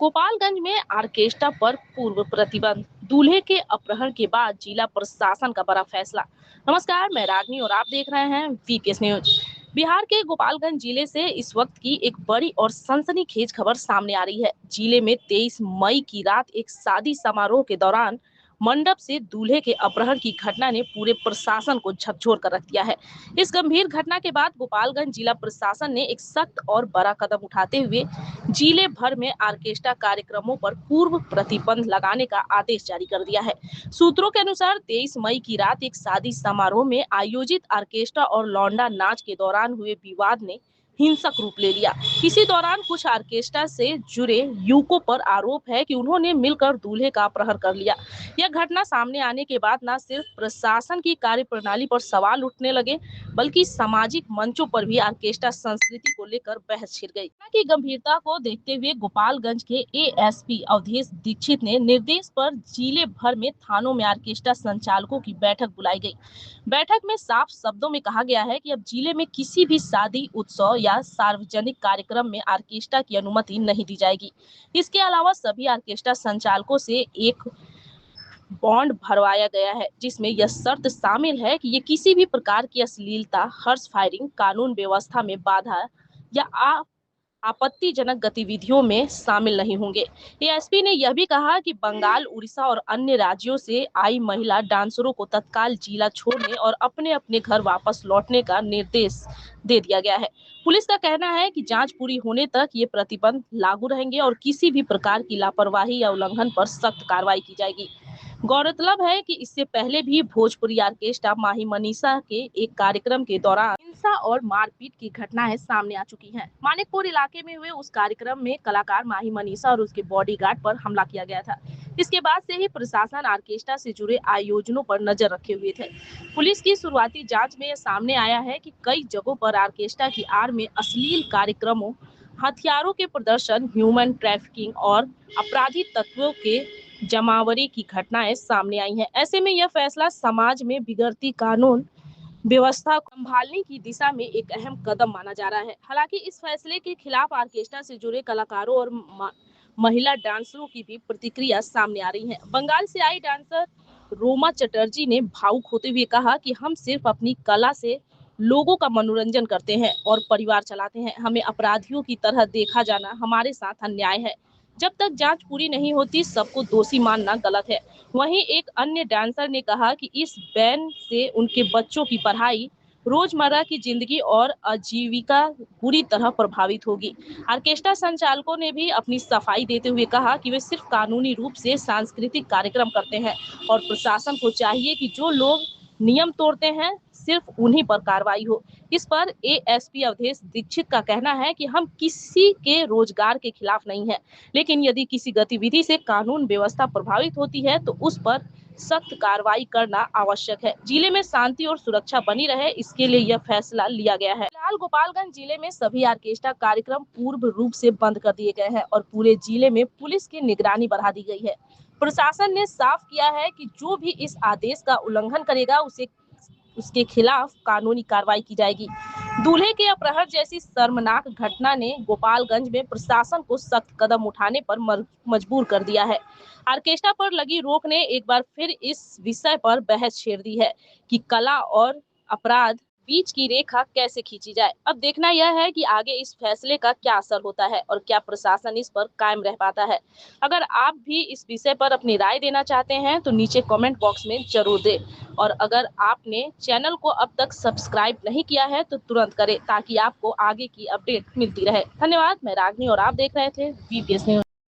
गोपालगंज में ऑर्केस्ट्रा पर पूर्व प्रतिबंध, दूल्हे के अपहरण के बाद जिला प्रशासन का बड़ा फैसला। नमस्कार, मैं रागनी और आप देख रहे हैं वीपीएस न्यूज। बिहार के गोपालगंज जिले से इस वक्त की एक बड़ी और सनसनीखेज खबर सामने आ रही है। जिले में 23 मई की रात एक शादी समारोह के दौरान मंडप से दूल्हे के अपहरण की घटना ने पूरे प्रशासन को झकझोर कर रख दिया है। इस गंभीर घटना के बाद गोपालगंज जिला प्रशासन ने एक सख्त और बड़ा कदम उठाते हुए जिले भर में ऑर्केस्ट्रा कार्यक्रमों पर पूर्व प्रतिबंध लगाने का आदेश जारी कर दिया है। सूत्रों के अनुसार 23 मई की रात एक शादी समारोह में आयोजित ऑर्केस्ट्रा और लौंडा नाच के दौरान हुए विवाद ने हिंसक रूप ले लिया। इसी दौरान कुछ ऑर्केस्ट्रा से जुड़े युवकों पर आरोप है कि उन्होंने मिलकर दूल्हे का अपहरण कर लिया। यह घटना सामने आने के बाद न सिर्फ प्रशासन की कार्यप्रणाली पर सवाल उठने लगे, बल्कि सामाजिक मंचों पर भी ऑर्केस्ट्रा संस्कृति को लेकर बहस छिड़ गई। घटना की गंभीरता को देखते हुए गोपालगंज के एएसपी अवधेश दीक्षित ने निर्देश पर जिले भर में थानों में ऑर्केस्ट्रा संचालकों की बैठक बुलाई गई। बैठक में साफ शब्दों में कहा गया है कि अब जिले में किसी भी शादी, उत्सव या सार्वजनिक कार्यक्रम में ऑर्केस्ट्रा की अनुमति नहीं दी जाएगी। इसके अलावा सभी ऑर्केस्ट्रा संचालकों से एक बॉन्ड भरवाया गया है, जिसमें यह शर्त शामिल है कि ये किसी भी प्रकार की अश्लीलता, हर्ष फायरिंग, कानून व्यवस्था में बाधा या आपत्तिजनक गतिविधियों में शामिल नहीं होंगे। एएसपी ने यह भी कहा कि बंगाल, उड़ीसा और अन्य राज्यों से आई महिला डांसरों को तत्काल जिला छोड़ने और अपने अपने घर वापस लौटने का निर्देश दे दिया गया है। पुलिस का कहना है कि जांच पूरी होने तक ये प्रतिबंध लागू रहेंगे और किसी भी प्रकार की लापरवाही या उल्लंघन पर सख्त कार्रवाई की जाएगी। गौरतलब है कि इससे पहले भी भोजपुरी ऑर्केस्ट्रा माही मनीषा के एक कार्यक्रम के दौरान हिंसा और मारपीट की घटनाएं सामने आ चुकी हैं। मानिकपुर इलाके में हुए उस कार्यक्रम में कलाकार माही मनीषा और उसके बॉडीगार्ड पर हमला किया गया था। इसके बाद से ही प्रशासन ऑर्केस्ट्रा से जुड़े आयोजनों पर नजर रखे हुए थे। पुलिस की शुरुआती जांच में यह सामने आया है कि कई जगहों पर ऑर्केस्ट्रा की आड़ में अश्लील कार्यक्रमों, हथियारों के प्रदर्शन, ह्यूमन ट्रैफिकिंग और आपराधिक तत्वों के जमावड़े की घटनाएं सामने आई हैं। ऐसे में यह फैसला समाज में बिगड़ती कानून व्यवस्था को संभालने की दिशा में एक अहम कदम माना जा रहा है। हालांकि इस फैसले के खिलाफ ऑर्केस्ट्रा से जुड़े कलाकारों और महिला डांसरों की भी प्रतिक्रिया सामने आ रही है। बंगाल से आई डांसर रोमा चटर्जी ने भावुक होते हुए कहा कि हम सिर्फ अपनी कला से लोगों का मनोरंजन करते हैं और परिवार चलाते हैं। हमें अपराधियों की तरह देखा जाना हमारे साथ अन्याय है। जब तक जांच पूरी नहीं होती, सबको दोषी मानना गलत है। वहीं एक अन्य डांसर ने कहा कि इस बैन से उनके बच्चों की पढ़ाई, रोजमर्रा की जिंदगी और आजीविका बुरी तरह प्रभावित होगी। ऑर्केस्ट्रा संचालकों ने भी अपनी सफाई देते हुए कहा कि वे सिर्फ कानूनी रूप से सांस्कृतिक कार्यक्रम करते हैं और प्रशासन को चाहिए कि जो लोग नियम तोड़ते हैं सिर्फ उन्हीं पर कार्रवाई हो। इस पर एएसपी अवधेश दीक्षित का कहना है कि हम किसी के रोजगार के खिलाफ नहीं है, लेकिन यदि किसी गतिविधि से कानून व्यवस्था प्रभावित होती है तो उस पर सख्त कार्रवाई करना आवश्यक है। जिले में शांति और सुरक्षा बनी रहे, इसके लिए यह फैसला लिया गया है। फिलहाल गोपालगंज जिले में सभी ऑर्केस्ट्रा कार्यक्रम पूर्ण रूप से बंद कर दिए गए हैं और पूरे जिले में पुलिस की निगरानी बढ़ा दी गई है। प्रशासन ने साफ किया है कि जो भी इस आदेश का उल्लंघन करेगा उसके खिलाफ कानूनी कार्रवाई की जाएगी। दूल्हे के अपहरण जैसी शर्मनाक घटना ने गोपालगंज में प्रशासन को सख्त कदम उठाने पर मजबूर कर दिया है। ऑर्केस्ट्रा पर लगी रोक ने एक बार फिर इस विषय पर बहस छेड़ दी है कि कला और अपराध बीच की रेखा कैसे खींची जाए। अब देखना यह है कि आगे इस फैसले का क्या असर होता है और क्या प्रशासन इस पर कायम रह पाता है। अगर आप भी इस विषय पर अपनी राय देना चाहते हैं तो नीचे कमेंट बॉक्स में जरूर दें, और अगर आपने चैनल को अब तक सब्सक्राइब नहीं किया है तो तुरंत करें ताकि आपको आगे की अपडेट मिलती रहे। धन्यवाद, मैं रागनी और आप देख रहे थे वीपीएस न्यूज।